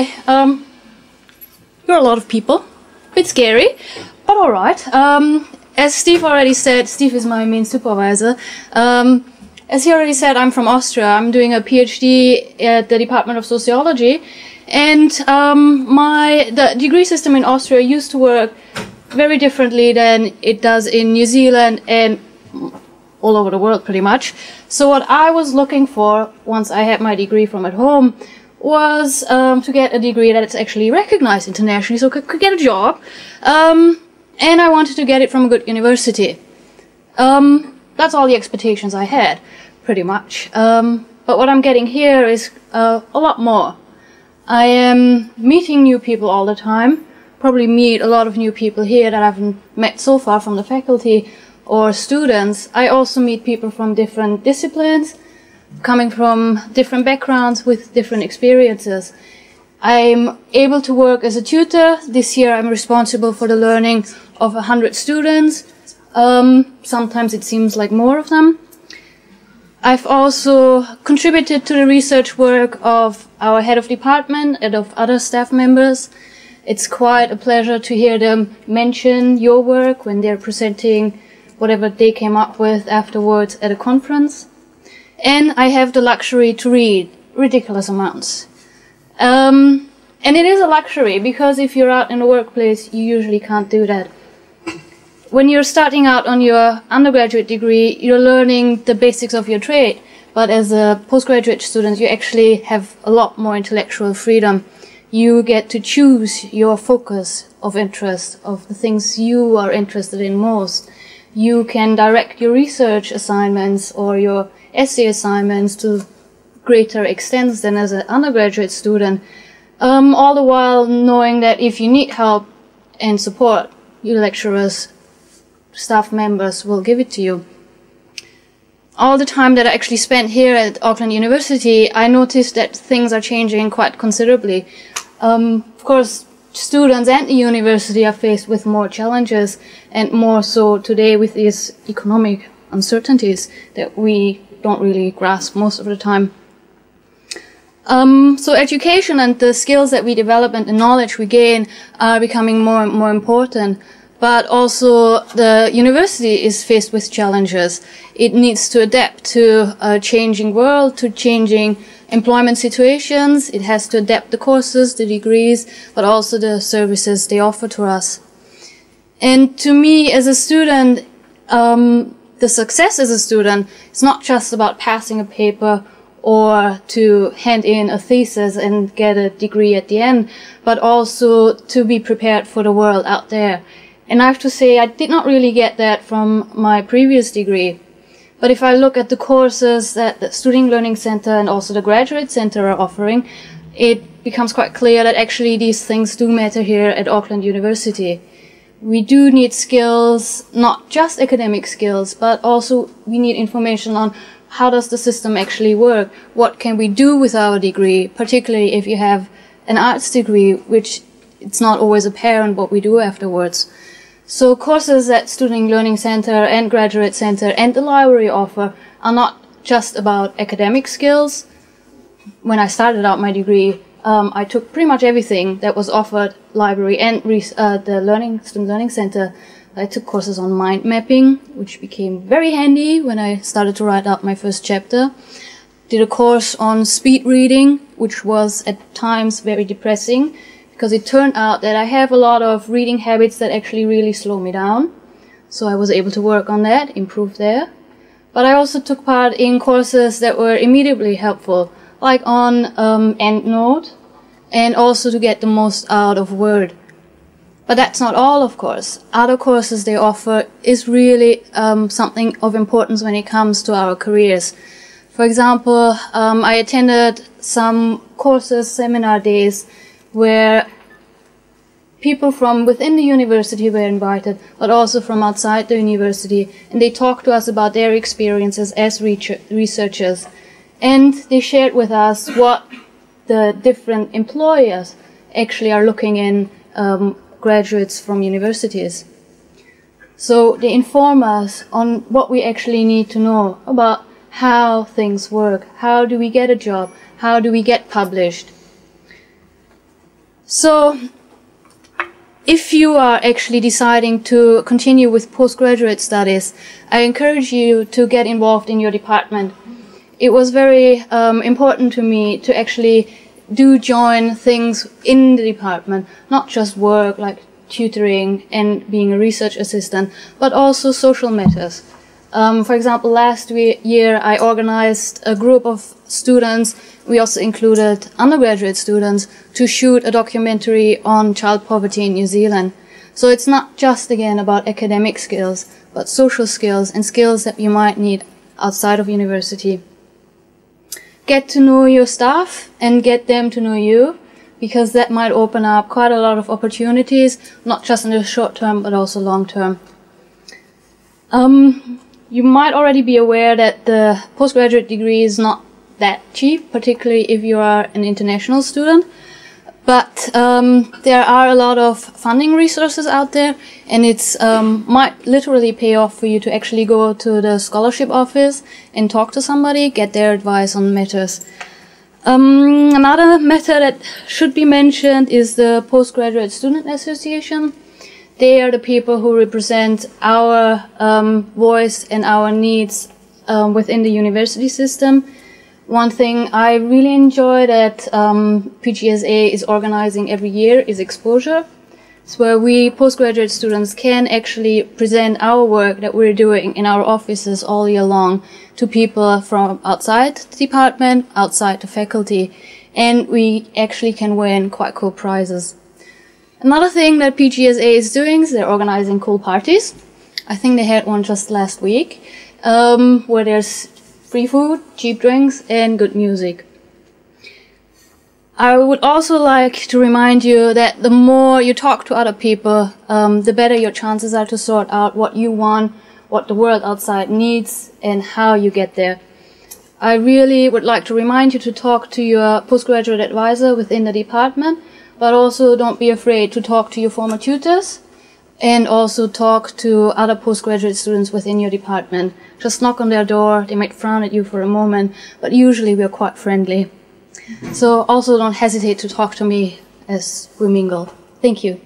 Hi. You're a lot of people. Bit scary, but all right. As Steve already said, Steve is my main supervisor. As he already said, I'm from Austria. I'm doing a PhD at the Department of Sociology, and the degree system in Austria used to work very differently than it does in New Zealand and all over the world, pretty much. So what I was looking for once I had my degree from at home was to get a degree that's actually recognized internationally, so I could get a job, and I wanted to get it from a good university. That's all the expectations I had, pretty much. But what I'm getting here is a lot more. I am meeting new people all the time, probably meet a lot of new people here that I haven't met so far from the faculty or students. I also meet people from different disciplines, coming from different backgrounds with different experiences. I'm able to work as a tutor. This year I'm responsible for the learning of 100 students. Sometimes it seems like more of them. I've also contributed to the research work of our head of department and of other staff members. It's quite a pleasure to hear them mention your work when they're presenting whatever they came up with afterwards at a conference. And I have the luxury to read ridiculous amounts. And it is a luxury, because if you're out in the workplace, you usually can't do that. When you're starting out on your undergraduate degree, you're learning the basics of your trade. But as a postgraduate student, you actually have a lot more intellectual freedom. You get to choose your focus of interest, of the things you are interested in most. You can direct your research assignments or your essay assignments to greater extents than as an undergraduate student, all the while knowing that if you need help and support, your lecturers, staff members will give it to you. All the time that I actually spent here at Auckland University, I noticed that things are changing quite considerably. Of course, students and the university are faced with more challenges, and more so today with these economic uncertainties that we don't really grasp most of the time. So education and the skills that we develop and the knowledge we gain are becoming more and more important. But also the university is faced with challenges. It needs to adapt to a changing world, to changing employment situations. It has to adapt the courses, the degrees, but also the services they offer to us. And to me, as a student, the success as a student is not just about passing a paper or to hand in a thesis and get a degree at the end, but also to be prepared for the world out there. And I have to say, I did not really get that from my previous degree. But if I look at the courses that the Student Learning Center and also the Graduate Center are offering, it becomes quite clear that actually these things do matter here at Auckland University. We do need skills, not just academic skills, but also we need information on how does the system actually work? What can we do with our degree, particularly if you have an arts degree, which it's not always apparent what we do afterwards. So courses that Student Learning Center and Graduate Center and the library offer are not just about academic skills. When I started out my degree, I took pretty much everything that was offered library and the Student Learning Center. I took courses on mind mapping, which became very handy when I started to write out my first chapter. Did a course on speed reading, which was at times very depressing, because it turned out that I have a lot of reading habits that actually really slow me down. So I was able to work on that, improve there. But I also took part in courses that were immediately helpful, like on EndNote, and also to get the most out of Word. But that's not all, of course. Other courses they offer is really something of importance when it comes to our careers. For example, I attended some courses, seminar days, where people from within the university were invited, but also from outside the university, and they talked to us about their experiences as researchers. And they shared with us what the different employers actually are looking in graduates from universities. So they inform us on what we actually need to know about how things work, how do we get a job, how do we get published. So, if you are actually deciding to continue with postgraduate studies, I encourage you to get involved in your department. It was very important to me to actually join things in the department, not just work like tutoring and being a research assistant, but also social matters. For example, last year I organized a group of students, we also included undergraduate students, to shoot a documentary on child poverty in New Zealand. So it's not just, again, about academic skills, but social skills and skills that you might need outside of university. Get to know your staff and get them to know you, because that might open up quite a lot of opportunities, not just in the short term, but also long term. You might already be aware that the postgraduate degree is not that cheap, particularly if you are an international student. But there are a lot of funding resources out there, and it's might literally pay off for you to actually go to the scholarship office and talk to somebody, get their advice on matters. Another matter that should be mentioned is the Postgraduate Student Association. They are the people who represent our voice and our needs within the university system. One thing I really enjoy that PGSA is organizing every year is Exposure. It's where we postgraduate students can actually present our work that we're doing in our offices all year long to people from outside the department, outside the faculty, and we actually can win quite cool prizes. Another thing that PGSA is doing is they're organizing cool parties. I think they had one just last week, where there's free food, cheap drinks, and good music. I would also like to remind you that the more you talk to other people, the better your chances are to sort out what you want, what the world outside needs, and how you get there. I really would like to remind you to talk to your postgraduate advisor within the department, but also don't be afraid to talk to your former tutors, and also talk to other postgraduate students within your department. Just knock on their door. They might frown at you for a moment, but usually we're quite friendly. So also don't hesitate to talk to me as we mingle. Thank you.